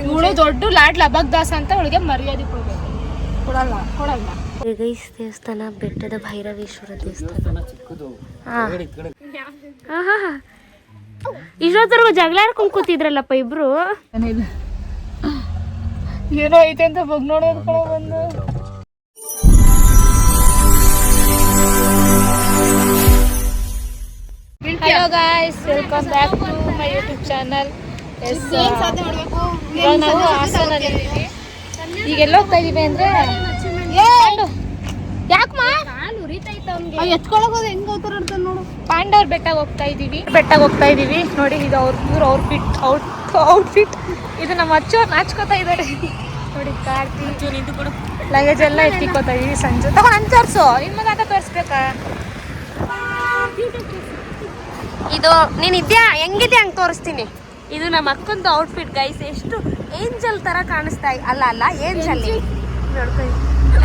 ಇವಳು ದೊಡ್ಡ ಲಾಡ್ ಲಬಕ್ ದಾಸ ಅಂತ ಅವಳಿಗೆ ಮರ್ಯಾದೆ ಕೊಡ್ಬೇಕು. ಕೊಡಲ್ಲ. ಗೈಸ್ ದೇವಸ್ಥಾನ ಬೆಟ್ಟದ ಭೈರವೇಶ್ವರ ದೇವಸ್ಥಾನ. ಇಷ್ಟೊತ್ತರ್ಗು ಜಗಳ ಆಡ್ಕೊಂಡ್ ಕೂತಿದ್ರಲ್ಲಪ್ಪ ಇಬ್ರು. ಏನೋ ಐತೆ ಅಂತ ಬಗ್ ನೋಡೋದ್ ಕಡೆ ಬಂದು. Hello guys, welcome back to my YouTube channel. ನಾವು ಹಾಸನಲ್ಲಿ ಈಗ ಎಲ್ಲ ಹೋಗ್ತಾ ಇದೀವಿ ಅಂದ್ರೆ ಯಾಕಮ್ಮ ಎತ್ಕೊಳಗೋದು ಹೆಂಗ್ ಹೋಗ್ತಾರ ನೋಡು. ಪಾಂಡವ್ರ ಬೆಟ್ಟಕ್ಕೆ ಹೋಗ್ತಾ ಇದೀವಿ. ನೋಡಿ ಇದು ಅವ್ರ ಔಟ್ಫಿಟ್. ಇದು ನಮ್ಮ ಅಚ್ಚೋರ್ ನಾಚ್ಕೋತಾ ಇದ್ದಾರೆ ನೋಡಿ. ಕಾರ್ತಿ ಲಗೇಜ್ ಎಲ್ಲ ಎತ್ತಿಕೋತಾ ಇದೀವಿ. ಸಂಜೆ ತಗೊಂಡು ಅನ್ಸರ್ಸು ಇನ್ ಮಗ ಅಂತ ತೋರಿಸ್ಬೇಕಾ? ಇದು ನೀನ್ ಇದ್ಯಾ ಹೆಂಗಿದ್ಯಾ ಹಂಗೆ ತೋರಿಸ್ತೀನಿ. ಇದು ನಮ್ಮ ಅಕ್ಕಂದು ಔಟ್ಫಿಟ್ ಗೈಸ್. ಎಷ್ಟು ಏಂಜಲ್ ತರ ಕಾಣಿಸ್ತಾ ಅಲ್ಲ ಏಂಜಲ್.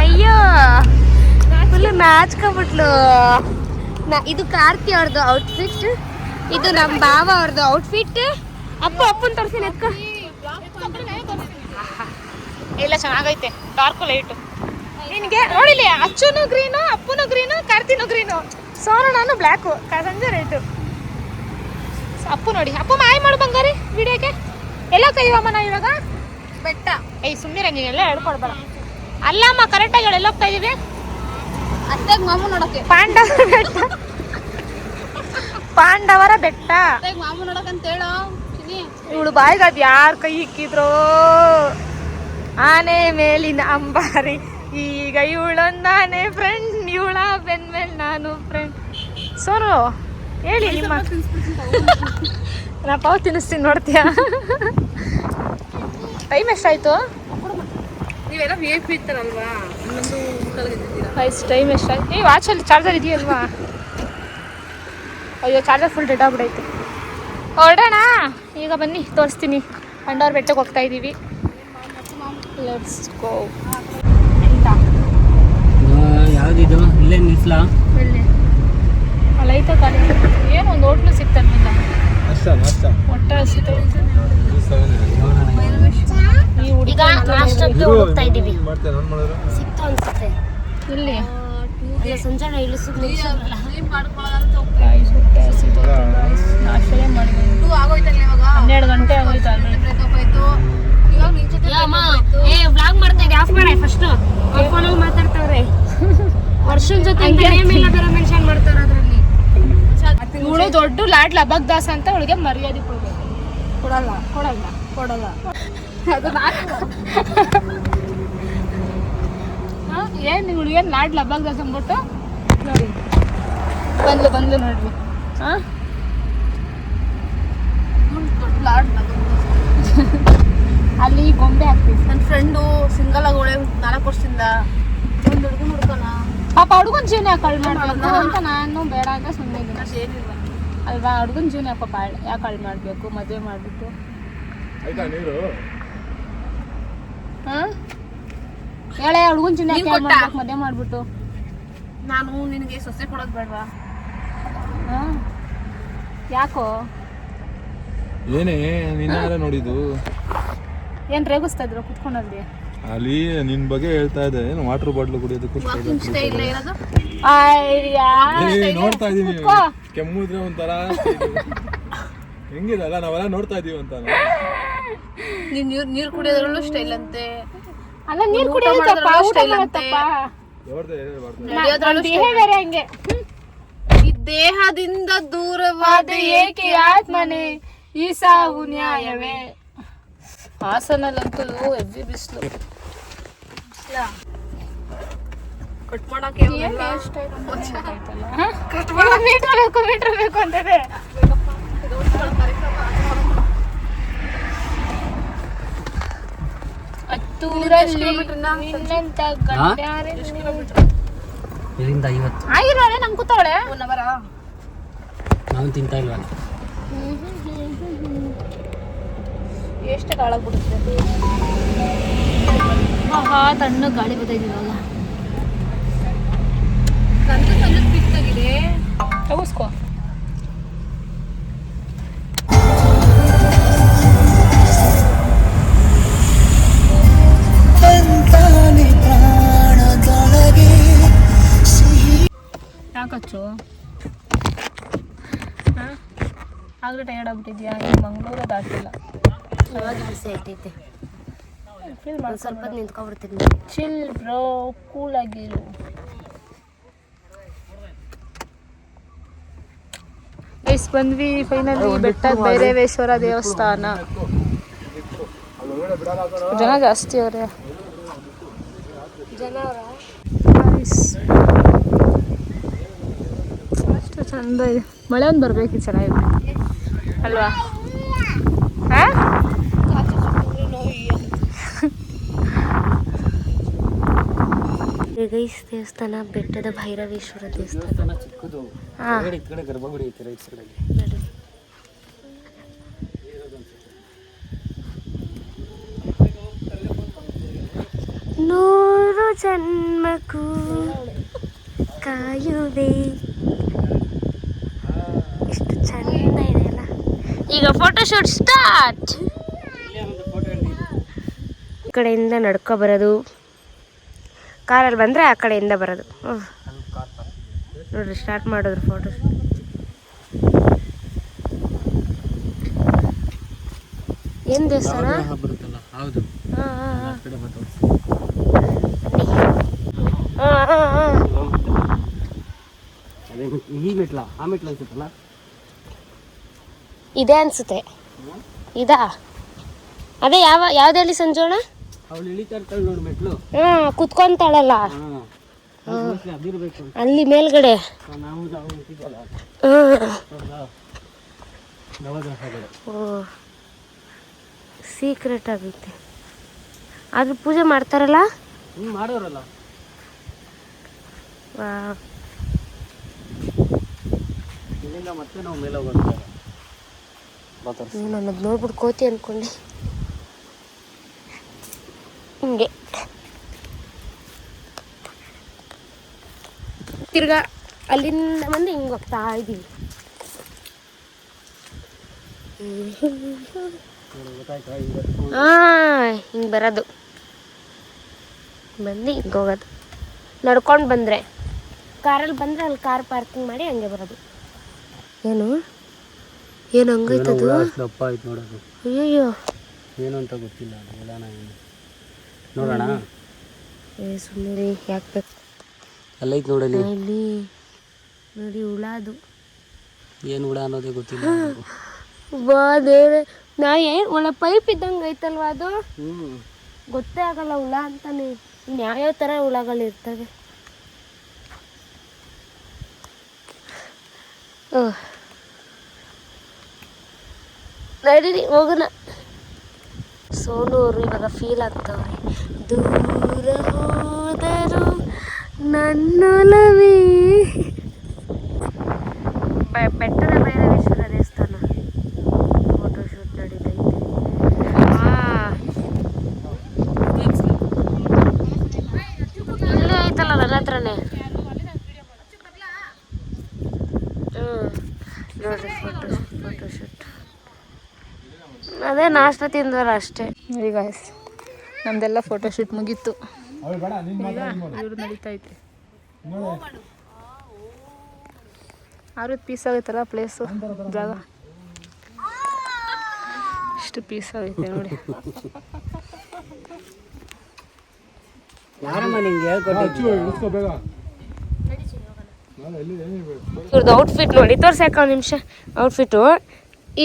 ಅಯ್ಯೋ ಫುಲ್ ನಾಚ್ಕೊಬಿಟ್ಲು. ಇದು ಕಾರ್ತಿ ಅವ್ರದ್ದು ಔಟ್ಫಿಟ್, ಇದು ನಮ್ಮ ಬಾವ ಅವ್ರದ್ದು ಔಟ್ಫಿಟ್. ಅಪ್ಪನ್ ತೋರಿಸ್ತೀನಿ ಅಕ್ಕ. ಎಲ್ಲ ಚೆನ್ನಾಗೈತೆ. ಡಾರ್ಕ್ ಲೈಟ್ ನಿನ್ಗೆ ನೋಡಿಲಿ. ಅಚ್ಚುನು ಗ್ರೀನು, ಅಪ್ಪನು ಗ್ರೀನು, ಕಾರ್ತಿನೂ ಗ್ರೀನು, ಸೋನು ನಾನು ಬ್ಲ್ಯಾಕು, ಸಂಜೆ ರೇಟು. ಅಪ್ಪು ನೋಡಿ, ಅಪ್ಪು ಮಾಯ ಮಾಡು ಬಂಗಾರಿ ವಿಡಿಯೋಕ್ಕೆ. ಎಲ್ಲ ಕೈವಮ್ಮ ನಾವು ಇವಾಗ ಬೆಟ್ಟ. ಸುಮ್ಮನೆ ನೀನೆಲ್ಲ ಹೇಳ್ಕೊಡ್ಬೇಡ. ಅಲ್ಲಮ್ಮ ಕರೆಕ್ಟಾಗಿ ಹೇಳಿ ಎಲ್ಲ ಹೋಗ್ತಾ ಇದೀವಿ. ಅತ್ತಾಗ ಮಾಮು ನೋಡಕ್ಕೆ ಪಾಂಡವರ ಬೆಟ್ಟ ಮಾಮು ನೋಡಕಂತ ಹೇಳೋ. ಇವಳು ಬಾಯಿಗೆ ಅದು ಯಾರು ಕೈ ಇಕ್ಕಿದ್ರು. ಆನೆ ಮೇಲಿನ ಅಂಬಾರಿ, ಈಗ ಇವಳೊಂದಾನೆ ಫ್ರೆಂಡ್, ಇವಳ ಬೆನ್ಮೇಲೆ ನಾನು ಫ್ರೆಂಡ್. ಸೋನು ಹೇಳಿ ನಿಮ್ಮ ನಾ ಪಾವು ತಿನ್ನಿಸ್ತೀನಿ ನೋಡ್ತೀಯಾ? ಟೈಮ್ ಎಷ್ಟಾಯ್ತು? ನೀವೆಲ್ಲ ವಿ ಐ ಪಿ ಇರ್ತಾರಲ್ವಾ, ಟೈಮ್ ಎಷ್ಟಾಯ್ತು? ಈ ವಾಚಲ್ಲಿ ಚಾರ್ಜರ್ ಇದೆಯಲ್ವಾ? ಅಯ್ಯೋ ಚಾರ್ಜರ್ ಫುಲ್ ಡೆಡ್ ಆಗ್ಬಿಡೈತೆ. ಹೊರಡೋಣ ಈಗ, ಬನ್ನಿ ತೋರಿಸ್ತೀನಿ. ಪಾಂಡವ್ರ ಬೆಟ್ಟಕ್ಕೆ ಹೋಗ್ತಾ ಇದ್ದೀವಿ. Let's go. ಯಾವ್ದಿದು ಇಲ್ಲೇ ನಿಲ್ಸ್ಲಾ? ಲೈತ ಖಾಲಿ ಏನು ಒಂದು ಹೋಟ್ಲು ಸಿಕ್ತಲ್ಲ ಹೊಟ್ಟೆ ಹಸಿತು. ಈಗ ನಾಷ್ಟಕ್ಕೆ ಹೋಗ್ತಾ ಇದೀವಿ. ಸಿಕ್ತು ಅನ್ಸುತ್ತೆ ಇಲ್ಲಿ ಸಂಜೆ ಇಲ್ಲಿ ನಾಷ್ಟೇ ಮಾಡಿದ್ವಿ. 12 ಗಂಟೆ ಆಗೋಯ್ತು ವ್ಲಾಗ್ ಮಾಡ್ತಾ ಇದ್ದೆ. ಆಫ್ ಮಾಡಿ ಫಸ್ಟ್. ಫೋನಲ್ಲಿ ಮಾತಾಡ್ತಾವ್ರೆ. ವರ್ಷದ ಜೊತೆ ಮೆನ್ಷನ್ ಮಾಡ್ತಾರ ಅದ್ರಲ್ಲಿ. ಇವಳು ದೊಡ್ಡ ಲಾಡ್ ಲಬಕ್ ದಾಸ ಅಂತ ಅವಳಿಗೆ ಮರ್ಯಾದೆ ಕೊಡ್ಬೇಕು. ಕೊಡಲ್ಲ. ಏನ್ ಇವಳಿಗೆ ಲಾಡ್ ಲಬಕ್ ದಾಸ್ ಅಂದ್ಬಿಟ್ಟು ನೋಡಿ ಬಂದ್ಲು ನೋಡ್ರಿ. ಅಲ್ಲಿ ಗೊಂಬೆ ಹಾಕ್ತೀವಿ. ನನ್ನ ಫ್ರೆಂಡು ಸಿಂಗಲ್ ಆಗಿ 4 ವರ್ಷದಿಂದ ಒಂದು ಹುಡುಗನ ಹುಡ್ಕೋಣ. ಪಾಪ ಹುಡುಗನ ಜೀವನ ಕಳ್ ಮಾಡ್ಬೇಕು ಅಂತ ನಾನು ಬೇಡ ಅಂತ ಸುಮ್ಮನೆ ಇದ್ದೀನಿ ಅಲ್ವಾ. ಹುಡುಗನ ಜೀವನ ಪಾಪ ಯಾಕೆ ಕಳ್ ಮಾಡ್ಬೇಕು? ಮದುವೆ ಮಾಡ್ಬಿಟ್ಟು ಹೇಳೆ ಹುಡುಗನ ಜೀವನ ಯಾಕೆ ಮದುವೆ ಮಾಡ್ಬಿಟ್ಟು. ನಾನು ನಿನಗೆ ಸೊಸೆ ಕೊಡೋದು ಬೇಡವಾ? ಯಾಕೋ ಏನೇ ನಿನ್ನ ನೋಡಿದ್ದು? ಏನ್ ರೇಗಿಸ್ತಾ ಇದ್ರು ಕುತ್ಕೊಂಡಲ್ಲಿ? ಅಲ್ಲಿ ನಿನ್ ಬಗ್ಗೆ ಹೇಳ್ತಾ ಇದ್ದೆ. ಏನು ವಾಟರ್ ಬಾಟ್ಲು ಕುಡಿಯೋದಕ್ಕೂ ನೋಡ್ತಾ ಇದೀವಿ. ಕೆಮ್ಮುದ್ರೆ ಒಂಥರ ಹೆಂಗಿದಲ್ಲ, ನಾವೆಲ್ಲ ನೋಡ್ತಾ ಇದೀವಿ ಅಂತ. ನೀರು ಕುಡಿಯೋದ್ರಲ್ಲೂ ಸ್ಟೈಲ್ ಅಂತೆ. ಅಲ್ಲ ನೀರು ಕುಡಿಯೋದು ಸ್ಟೈಲ್ ಅಂತೆ. ಹಂಗೆ ಈ ದೇಹದಿಂದ ದೂರವಾದ ಏಕೆ ಆತ್ಮನೆ, ಈ ಸಾವು ನ್ಯಾಯವೇ. ಹಾಸನಲ್ಲಂತೂ ಹೆವಿ ಬಿಸಿಲು. ಕಟ್ ಮಾಡಕ್ಕೆ ಮೀಟರ್ ಬೇಕು ಅಂತಿದೆ. ಆಗಿರೋಳೆ ನಮ್ ಕೂತವಳೆ. ನಾನು ತಿಂತಾ ಇಲ್ವಾ? ಎಷ್ಟು ಗಾಳಾಗ್ಬಿಡುತ್ತೆ. ತಣ್ಣ ಗಾಳಿ ಬರ್ತೈತಿ ಇವಾಗ. ತಗೋಸ್ಕೋ. ಟಯರ್ಡ್ ಆಗ್ಬಿಟ್ಟಿದ್ಯಾ? ಈಗ ಮಂಗಳೂರು ದಾಟಿಲ್ಲ. ಇವಾಗ ಬಿಸಿ ಐತೈತೆ. ಫೀಲ್ ಒಂದು ಸ್ವಲ್ಪ ನಿಂತ್ಕೊಬಿಡ್ತೀನಿ. ಚಿಲ್ ಬ್ರೋ, ಕೂಲ್ ಆಗಿರು. ಗೈಸ್ ಬಂದ್ವಿ ಫೈನಲಿ ಬೆಟ್ಟದ ಭೈರವೇಶ್ವರ ದೇವಸ್ಥಾನ. ಜನ ಜಾಸ್ತಿ ಅವ್ರೆ. ಅಷ್ಟು ಚಂದ ಇದೆ. ಮಳೆ ಒಂದು ಬರ್ಬೇಕು ಚೆನ್ನಾಗಿದೆ ಅಲ್ವಾ? ಗೈಸ್ ದೇವಸ್ಥಾನ ಬೆಟ್ಟದ ಭೈರವೇಶ್ವರ ದೇವಸ್ಥಾನ ಚಿಕ್ಕದು. ಹಾಂ ಈ ಕಡೆ ಗರ್ಭಗುಡಿ ಐತೆ ರೈಟ್ ಸೈಡಲ್ಲಿ. ನೂರು ಜನ್ಮಕ್ಕೂ ಕಾಯುವೆ. ಎಷ್ಟು ಚಂದ ಇದೆ ಅಲ್ಲ. ಈಗ ಫೋಟೋಶೂಟ್ ಸ್ಟಾರ್ಟ್. ಈ ಕಡೆಯಿಂದ ನಡ್ಕೊ ಬರೋದು, ಕಾರಲ್ಲಿ ಬಂದರೆ ಆ ಕಡೆಯಿಂದ ಬರೋದು. ನೋಡ್ರಿ ಸ್ಟಾರ್ಟ್ ಮಾಡಿದ್ರು ಫೋಟೋಶೂಟ್. ಏನು ದೇವಸ್ಥಾನ? ಬರುತ್ತಲ್ಲ ಹೌದು. ಹಾಂ ಹಾಂ ಹಾಂ ಕಡೆ ಮಾತಾಡ್ಸಿ. ಅದೇ ಈ ಮೆಟ್ಲ ಆ ಮೆಟ್ಲ ಅನ್ಸುತ್ತಲ್ಲ. ಇದೆ ಅನ್ಸುತ್ತೆ. ಇದಾ? ಅದೇ ಯಾವ್ದು ಹೇಳಿ ಸಂಜೋಣ? ಅವಳು ಇಳಿತಾ ಇರ್ತಾಳೆ ನೋಡು ಮೆಟ್ಲು. ಕುತ್ಕೊಂತಾಳಲ್ಲ ಅದಿರ್ಬೇಕು. ಅಲ್ಲಿ ಮೇಲ್ಗಡೆ. ನಾವು ನಿಂತಿದ್ದಲ್ಲ ನವಗ್ರಹಗಳು. ಓ ಸೀಕ್ರೆಟ್ ಆಗುತ್ತೆ. ಆದ್ರೂ ಪೂಜೆ ಮಾಡ್ತಾರಲ್ಲ. ಮಾಡೋರಲ್ಲ. ಇಲ್ಲಿಂದ ಮತ್ತೆ ನಾವು ಮೇಲೆ ಹೋಗೋದು. ನಾನು ಅದು ನೋಡ್ಬಿಟ್ಟು ಕೋತಿ ಅಂದ್ಕೊಂಡೆ. ಹಿಂಗೆ ತಿರ್ಗಾ ಅಲ್ಲಿಂದ ಬಂದು ಹಿಂಗೆ ಹೋಗ್ತಾ ಇದ್ದೀವಿ. ಹಿಂಗೆ ಬರೋದು, ಬಂದು ಹಿಂಗೆ ಹೋಗೋದು. ನಡ್ಕೊಂಡು ಬಂದರೆ, ಕಾರಲ್ಲಿ ಬಂದರೆ ಅಲ್ಲಿ ಕಾರ್ ಪಾರ್ಕಿಂಗ್ ಮಾಡಿ ಹಂಗೆ ಬರೋದು. ಏನು ಹಂಗೈತದು? ದಪ್ಪ ಆಯ್ತು ನೋಡೋದು. ಅಯ್ಯಯ್ಯೋ ಏನು ಅಂತ ಗೊತ್ತಿಲ್ಲ. ಹೇಳೋಣ ಏನು ನೋಡೋಣ. ಸುಮ್ಮನೆ ಯಾಕೆ ಬೇಕು? ಅಲ್ಲೈತೆ ನೋಡಲಿ. ಇಲ್ಲಿ ನೋಡಿ ಹುಳ. ಅದು ಏನು ಹುಳ ಅನ್ನೋದೇ ಗೊತ್ತಿಲ್ಲ. ಬಾ ದೇವ್ರೆ, ನಾ ಏನು ಒಳ್ಳೆ ಪೈಪ್ ಇದ್ದಂಗೆ ಐತಲ್ವ ಅದು. ಗೊತ್ತೇ ಆಗಲ್ಲ ಹುಳ ಅಂತಾನೆ. ಇನ್ನು ಯಾವ್ಯಾವ ಥರ ಹುಳಗಳಿರ್ತವೆ. ನಡೀರಿ ಹೋಗೋಣ. ಸೋನೂರು ಇವಾಗ ಫೀಲ್ ಆಗ್ತವ್ರೆ. ದೂರ ಹೋದರು ನನ್ನೊಲವೇ. ಬೆಟ್ಟದ ಭೈರವೇಶ್ವರ ದೇವಸ್ಥಾನ ಫೋಟೋಶೂಟ್ ನಡೀತೈತೆ. ಇಲ್ಲೇ ಐತಲ್ಲ ನನ್ನ ಹತ್ರನೇ. ನೋಡ್ರಿ ಫೋಟೋಶೂಟ್. ಅದೇ ನಾಷ್ಟ ತಿಂದವಲ್ಲ ಅಷ್ಟೇ. ನೋಡಿ ಗಾಯ್ಸ್, ನಮ್ದೆಲ್ಲ ಫೋಟೋಶೂಟ್ ಮುಗೀತು. ಇವ್ರು ನಡೀತಾ ಐತೆ. 60 ಪೀಸ್ ಆಗೈತಲ್ಲ ಪ್ಲೇಸು, ಜಾಗ ಇಷ್ಟು ಪೀಸ್ ಆಗೈತೆ ನೋಡಿ. ಇವ್ರದ್ದು ಔಟ್ಫಿಟ್ ನೋಡಿ, ತೋರ್ಸಾಕ ಒಂದು ನಿಮಿಷ. ಔಟ್ಫಿಟ್ಟು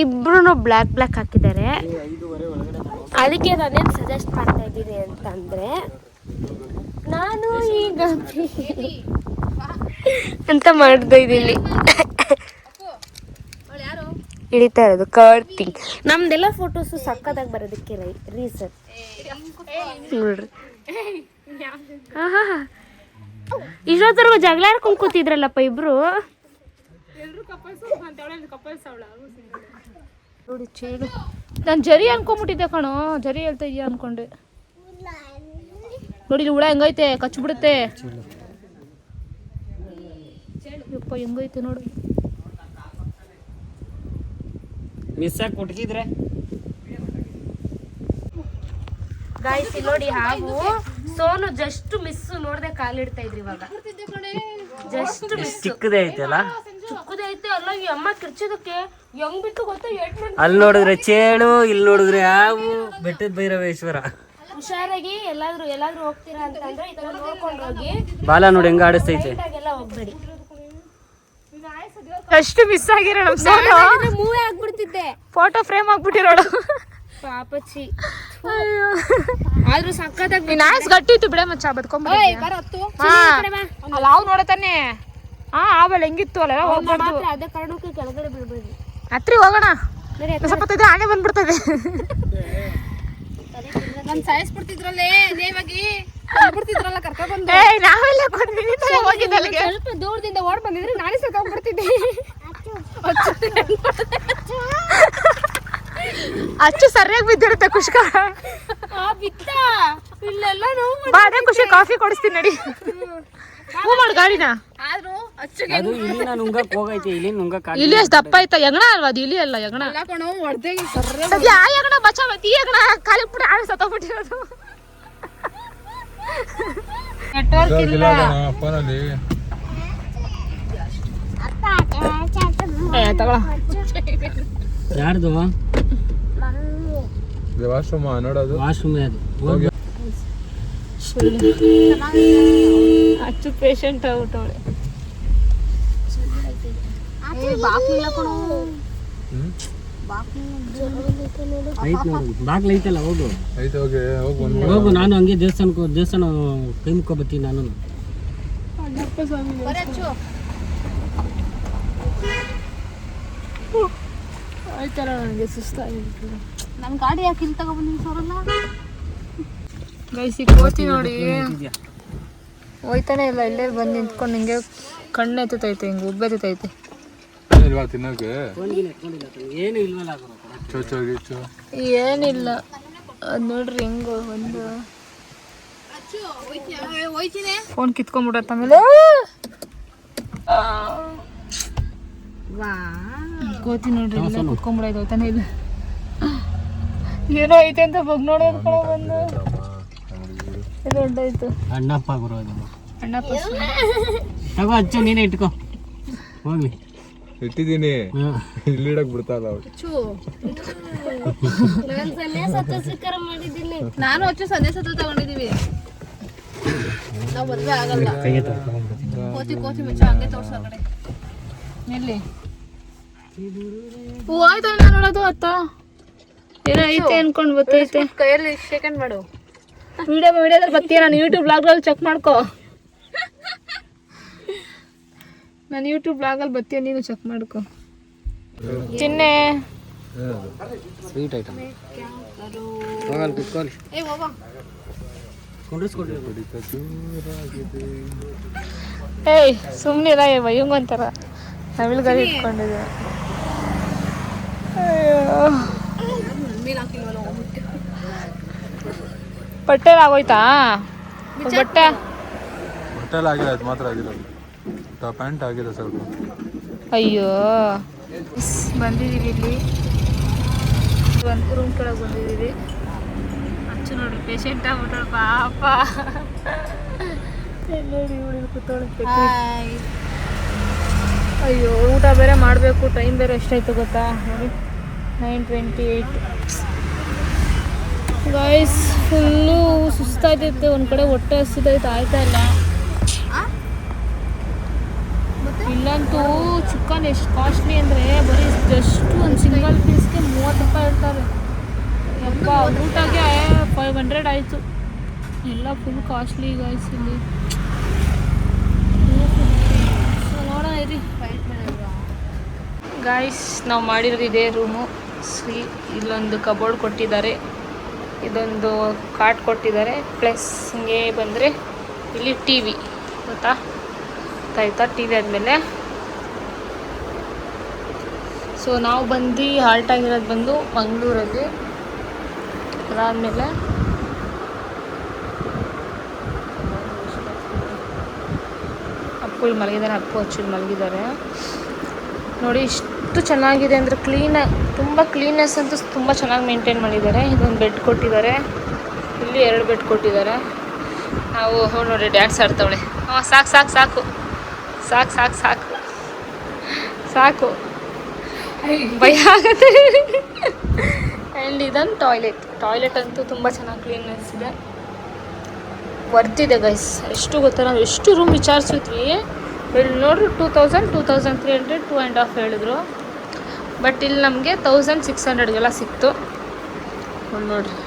ಇಬ್ರು ಬ್ಲ್ಯಾಕ್ ಹಾಕಿದ್ದಾರೆ. ಅದಕ್ಕೆ ನಾನೇನು ಸಜೆಸ್ಟ್ ಮಾಡ್ತಾ ಇದ್ದೀನಿ ಅಂತಂದರೆ, ನಾನು ಈಗ ಅಂತ ಮಾಡ್ತಾ ಇದ್ದೀನಿ. ಇಳಿತಾ ಇರೋದು ಕರ್ಟಿಂಗ್. ನಮ್ದೆಲ್ಲ ಫೋಟೋಸು ಸಕ್ಕತ್ತಾಗಿ ಬರೋದಕ್ಕೆ ರೀಸನ್ ನೋಡ್ರಿ. ಹಾಂ ಇಷ್ಟೊತ್ತರೆಗೂ ಜಗಳ ಆಡ್ಕೊಂಡು ಕೂತಿದ್ರಲ್ಲಪ್ಪ ಇಬ್ರು. ನೋಡಿ ಚೇಳು. ನಾನು ಜರಿ ಅನ್ಕೊಂಬಿಟ್ಟಿದ್ದೆ ಕಣೋ, ಜರಿ ಹೇಳ್ತಾ ಇದೆಯಾ ಅನ್ಕೊಂಡೆ. ನೋಡಿ ಹುಳ ಹೆಂಗೈತೆ, ಕಚ್ಬಿಡುತ್ತೆ. ಯಪ್ಪ ಹೆಂಗೈತೆ ನೋಡು. ಮಿಸ್ ಆಗಿ ಕೊಟ್ಕಿದ್ರೆ ಗಾಯ್ಸ್ ನೋಡಿ, ಹಾಗೂ ಸೋನು ಜಸ್ಟ್ ಮಿಸ್ ನೋಡ್ದೆ ಕಾಲಿಡ್ತಾ ಇದ್ರಿ. ಇವಾಗ ಜಸ್ಟ್ ಮಿಸ್. ಚಿಕ್ಕದೇ ಐತಲ್ಲ. ಚಿಕ್ಕದೇ ಐತೆ ಅಲ್ಲ ಈ ಅಮ್ಮ ಕಿರ್ಚೋದಕ್ಕೆ ಹೆಂಗ್ ಬಿಟ್ಟು ಗೊತ್ತಾ ಅಲ್ಲಿ ನೋಡಿದ್ರೆ ಚೇಳು, ಇಲ್ಲಿ ನೋಡಿದ್ರೆ ಹಾವು, ಬೆಟ್ಟದ ಭೈರವೇಶ್ವರ. ಹುಷಾರಾಗಿ ಎಲ್ಲಾದ್ರೂ ಹೋಗ್ತೀರಾ ಅಂತಂದ್ರೆ ಈ ತರ ನೋಡ್ಕೊಂಡು ಹೋಗಿ. ಬಾಲ ನೋಡಿ ಹೆಂಗ ಆಡಿಸ್ತೈತೆ. ಎಲ್ಲ ಹೋಗ್ಬೇಡಿ. ಎಷ್ಟು ಮಿಸ್ ಆಗಿರೋ ನಮ್ ಸೋನು. ಮೂವೇ ಆಗ್ಬಿಡ್ತಿದ್ದೆ. ಫೋಟೋ ಫ್ರೇಮ್ ಆಗ್ಬಿಟ್ಟಿರೋಳು. ಪಾಪಚ್ಚಿ. ಆದ್ರೂ ಸಕ್ಕತ್ತಾಗಿ ನೀನ್ ಆಯ್ಸ್ ಗಟ್ಟಿ ಇತ್ತು ಬಿಡ ಮಚ್ಚ ಬದ್ಕೊಂಬ. ಅಲ್ಲ ಅವ್ ನೋಡತಾನೆ. ಆವಳ ಹೆಂಗಿತ್ತು ಅಲ್ಲ ಹೋಗ್ಬಾರ್ದು. ಅದೇ ಕಾರಣಕ್ಕೆ ಕೆಳಗಡೆ ಬಿಡ್ಬೇಡಿ. ಹತ್ರಿ ಹೋಗೋಣ. ಸ್ವಲ್ಪ ಆನೆ ಬಂದ್ಬಿಡ್ತದೆ. ನನ್ ಸಾಯಿಸ್ಬಿಡ್ತಿದ್ರಲ್ಲೇ ನೇವಾಗಿ ಬಿಡ್ತಿದ್ರಲ್ಲ ಕರ್ಕೊಂಡ್ ಬಂದು. ನಾವೆಲ್ಲ ಹೋಗಿದ್ದ ಸ್ವಲ್ಪ ದೂರದಿಂದ ಓಡ್ ಬಂದಿದ್ರೆ ನಾನೇ ಸತ್ತೋಗ್ಬಿಡ್ತಿದ್ದೆ. ಅಚ್ಚು ಸರಿಯಾಗಿ ಬಿದ್ದಿರುತ್ತೆ ಕುಷ್ಕ. ಬಿತ್ತ ಇಲ್ಲೆಲ್ಲ ಬಾದೆ ಖುಷಿ ಕಾಫಿ ಕೊಡಿಸ್ತೀನಿ ನಡಿ. ಹೂ ಮಾಡು ಗಾಡಿನ. ಆದ್ರೂ ಅದು ಇಲ್ಲಿನ ನುಂಗಕ್ ಹೋಗೈತೆ, ಇಲ್ಲಿ ನುಂಗಕ್ ಇಲ್ಲಿ ಎಷ್ಟು ದಪ್ಪ ಆಯ್ತಾ? ಯಗಣ ಅಲ್ವಾ ಅದು? ಇಲ್ಲಿ ಅಲ್ಲ ಯಗಣ. ಯಾ ಯಗಣ ಬಚಾವ ಈ ಯಗಣ ಕಾಲಿ ಪುಡಿ ಆಡ ಸತ್ತೋಗ್ಬಿಟ್ಟಿರೋದು. ನೆಟ್ವರ್ಕ್ ಇಲ್ಲ ಫೋನಲ್ಲಿ. ತಗೊಳ. ಯಾರ್ದು ವಾಶ್ರೂಮ್ ನೋಡೋದು? ವಾಶ್ರೂಮ್ ಅದು. ಹೋಗಿ ಅಚ್ಚು ಪೇಷಂಟ್ ಆಗ್ಬಿಟ್ಟವಳೆ. ಐತ್ ನೋಡು, ಬಾಗ್ಲ ಐತಲ್ಲ, ಹೋಗು. ಐತೆ ಹೋಗಿ ಹೋಗು. ನಾನು ಹಂಗೆ ದೇವಸ್ಥಾನ ಕೈ ಮುಕ್ಕ ಬರ್ತೀನಿ ನಾನು. ಆಯ್ತಲ್ಲ ನನಗೆ ಸುಸ್ತಾಗಿತ್ತು. ನನ್ ಗಾಡಿ ಯಾಕೆ ಇಲ್ಲಿ ತಗೊಬಂದಿನಿ ಸೋರಲ್ಲ. ಗೈಸಿ ಕೋತಿ ನೋಡಿ ಹೋಯ್ತಾನೆ ಇಲ್ಲ. ಇಲ್ಲೇ ಬಂದು ನಿಂತ್ಕೊಂಡು ಹಿಂಗೆ ಕಣ್ಣು ಎತ್ತೈತೆ, ಹಿಂಗೆ ಉಬ್ಬೆತ್ತೈತೆ. ಇಲ್ವಾ ತಿನ್ನೋಕೆ? ಏನು ಇಲ್ವಲ್ಲ. ಏನಿಲ್ಲ. ಅದು ನೋಡ್ರಿ ಹೆಂಗೋ ಒಂದು ಫೋನ್ ಕಿತ್ಕೊಂಡ್ಬಿಡತ್ತ. ಆಮೇಲೆ ಕೋತಿ ನೋಡ್ರಿ ಇಲ್ಲ ಕುತ್ಕೊಂಡ್ಬಿಡೋದು. ಹೋಯ್ತಾನೆ ಇಲ್ಲ. ಏನೋ ಐತೆ ಅಂತ ಬಗ್ ನೋಡೋದು ಕಡೆ ಬಂದು ದೊಡ್ಡಾಯ್ತು. ಅಣ್ಣಪ್ಪ ಬರೋದು. ಅಣ್ಣಪ್ಪ ತಗೋ ಅಚ್ಚು, ನೀನೇ ಇಟ್ಕೋ ಹೋಗ್ಲಿ. ಇಟ್ಟಿದ್ದೀನಿ, ಇಲ್ಲಿಡಕ್ ಬಿಡ್ತಾರ ಅವ್ರು. ನಾನು ಅಚ್ಚು ಸಂದೇಶ ತಗೊಂಡಿದೀವಿ. ನಾವು ಮದ್ವೆ ಆಗಲ್ಲ. ಕೋತಿ ಮುಚ್ಚ ಹಂಗೆ ತೋರ್ಸೋ ಕಡೆ ಎಲ್ಲಿ ಹೂ ಆಯ್ತಾ ನೋಡೋದು ಅತ್ತ ಏನೋ ಐತೆ ಅನ್ಕೊಂಡು ಬರ್ತೈತೆ. ಕೈಯಲ್ಲಿ ಸೆಕೆಂಡ್ ಮಾಡು. ವಿಡಿಯೋದಲ್ಲಿ ಬರ್ತೀಯ? ನಾನು ಯೂಟ್ಯೂಬ್ ಬ್ಲಾಗ್ರಲ್ಲಿ ಚೆಕ್ ಮಾಡ್ಕೋ. ನಾನು ಯೂಟ್ಯೂಬ್ ಬ್ಲಾಗಲ್ಲಿ ಬರ್ತೀಯ, ನೀನು ಚೆಕ್ ಮಾಡ್ಕೋ. ಚಿನ್ನೆ ಸ್ವೀಟ್ ಐಟಮ್ ಹೋಗಲ್ಲಿ ಕುತ್ಕೊಳ್ಳಿ. ಏಯ್ ಸುಮ್ಮನಿರ ವಯ್ಯಂಗೊಂತಾರ ನವಿಲ್ಗರಿ ಇಟ್ಕೊಂಡಿದ್ದೆ. ಅಯ್ಯೋ ಬಟ್ಟೆಲ್ಲ ಆಗೋಯ್ತಾ? ಬಟ್ಟೆ ಬಟ್ಟೆಲ್ಲ ಆಗಿದೆ, ಅದು ಮಾತ್ರ ಆಗಿರೋದು. ಪ್ಯಾಂಟ್ ಆಗಿದೆ ಸ್ವಲ್ಪ. ಅಯ್ಯೋ ಬಂದಿದ್ದೀವಿ ಇಲ್ಲಿ ಒಂದು ರೂಮ್ ಕೆಳಗೆ ಬಂದಿದ್ದೀವಿ. ಅಚ್ಚು ನೋಡಿ ಪೇಷಂಟ್ ಆಗ್ಬಿಟ್ಟಳು ಪಾಪ. ನೋಡಿ ಇವಳು ಕೂತವಳು. ಅಯ್ಯೋ ಊಟ ಬೇರೆ ಮಾಡಬೇಕು. ಟೈಮ್ ಬೇರೆ ಎಷ್ಟಾಯ್ತು ಗೊತ್ತಾ? ನೋಡಿ 9:28. ಗಾಯ್ಸ್ ಫುಲ್ಲು ಸುಸ್ತಾಯ್ತೈತೆ. ಒಂದು ಕಡೆ ಹೊಟ್ಟೆ ಹಸಿದೈತೆ, ಆಯ್ತಾ ಇಲ್ಲ. ಇಲ್ಲಂತೂ ಚಿಕನ್ ಎಷ್ಟು ಕಾಸ್ಟ್ಲಿ ಅಂದರೆ ಬರೀ ಜಸ್ಟ್ ಒಂದು ಸಿಂಗಲ್ ಪೀಸ್ಗೆ 30 ರೂಪಾಯಿ ಇರ್ತಾರೆ. ಯಪ್ಪ ಊಟಕ್ಕೆ 500 ಆಯಿತು. ಎಲ್ಲ ಫುಲ್ ಕಾಸ್ಟ್ಲಿ ಗಾಯ್ಸ್ ಇಲ್ಲಿ. ನೋಡೋಣ ಇರಿ ಗಾಯ್ಸ್. ನಾವು ಮಾಡಿರೋದು ಇದೇ ರೂಮು. ಇಲ್ಲೊಂದು ಕಬೋರ್ಡ್ ಕೊಟ್ಟಿದ್ದಾರೆ, ಇದೊಂದು ಕಾಟ್ ಕೊಟ್ಟಿದ್ದಾರೆ, ಪ್ಲಸ್ ಹಿಂಗೆ ಬಂದರೆ ಇಲ್ಲಿ ಟಿ ವಿ ಗೊತ್ತಾಯ್ತಾ? ಟಿ ವಿ ಆದಮೇಲೆ ಸೊ ನಾವು ಬಂದು ಹಾಲ್ಟ್ ಆಗಿರೋದು ಬಂದು ಮಂಗಳೂರಲ್ಲಿ. ಅದಾದಮೇಲೆ ಅಪ್ಪು ಇಲ್ಲಿ ಮಲಗಿದ್ದಾರೆ, ಅಪ್ಪು ಅಚ್ಚು ಮಲಗಿದ್ದಾರೆ. ನೋಡಿ ಇಷ್ಟು ಚೆನ್ನಾಗಿದೆ ಅಂದರೆ ತುಂಬ ಕ್ಲೀನೆಸ್ ಅಂತೂ ತುಂಬ ಚೆನ್ನಾಗಿ ಮೇಂಟೈನ್ ಮಾಡಿದ್ದಾರೆ. ಇದೊಂದು ಬೆಡ್ ಕೊಟ್ಟಿದ್ದಾರೆ, ಇಲ್ಲಿ 2 ಬೆಡ್ ಕೊಟ್ಟಿದ್ದಾರೆ. ನಾವು ನೋಡಿ ಡ್ಯಾನ್ಸ್ ಆಡ್ತಾವಳೆ. ಸಾಕು ಸಾಕು ಸಾಕು ಸಾಕು ಸಾಕು ಸಾಕು. ಸಾಕು ಭಯ ಆಗತ್ತೆ. ಆ್ಯಂಡ್ ಇದೊಂದು ಟಾಯ್ಲೆಟ್ ಅಂತೂ ತುಂಬ ಚೆನ್ನಾಗಿ ಕ್ಲೀನ್ನೆಸ್ ಇದೆ, ವರ್ತಿದೆ ಗೈಸ್. ಎಷ್ಟು ಗೊತ್ತಾ, ನಾವು ಎಷ್ಟು ರೂಮ್ ವಿಚಾರಿಸಿದ್ವಿ, ಇಲ್ಲಿ ನೋಡ್ರಿ 2000, 2300, 2.5 ಹೇಳಿದ್ರು. ಬಟ್ ಇಲ್ಲಿ ನಮಗೆ 1600ಗೆಲ್ಲ ಸಿಕ್ತು. ನೋಡ್ರಿ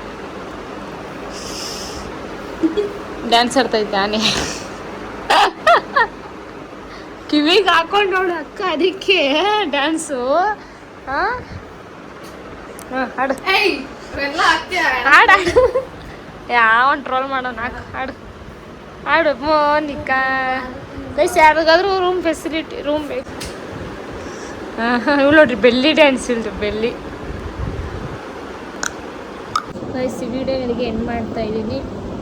ಡ್ಯಾನ್ಸ್ ಆಡ್ತೈತೆ ಆನೆ, ಕಿವಿಗೆ ಹಾಕೊಂಡು ನೋಡು ಅಕ್ಕ, ಅದಕ್ಕೆ ಡ್ಯಾನ್ಸು. ಹಾಂ ಹಾಡು ಹಾಡು ಯಾವನ್ ಟ್ರೋಲ್ ಮಾಡೋಣ, ಹಾಡು ಹಾಡು ಮೋನಿಕಾ. ಗೈಸ್ ಯಾರಿಗಾದ್ರೂ ರೂಮ್ ಫೆಸಿಲಿಟಿ ಬೇಕು. ಇವ್ಳು ನೋಡ್ರಿ ಬೆಲ್ಲಿ ಡ್ಯಾನ್ಸ್ ಇಲ್ರಿ, ಬೆಲ್ಲಿ. ಗೈಸ್ ಈ ವಿಡಿಯೋ ನನಗೆ ಎಂಡ್ ಮಾಡ್ತಾ ಇದ್ದೀನಿ.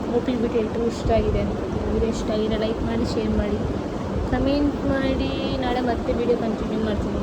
ಹೋಪ್ಲಿ ಬಿಟ್ಟು ಎಲ್ಲರೂ ಇಷ್ಟ ಆಗಿದೆ ಅನ್ಕೋತೀನಿ. ವಿಡಿಯೋ ಇಷ್ಟ ಆಗಿದೆ ಲೈಕ್ ಮಾಡಿ, ಶೇರ್ ಮಾಡಿ, ಕಮೆಂಟ್ ಮಾಡಿ. ನಾಳೆ ಮತ್ತೆ ವಿಡಿಯೋ ಕಂಟಿನ್ಯೂ ಮಾಡ್ತೀನಿ.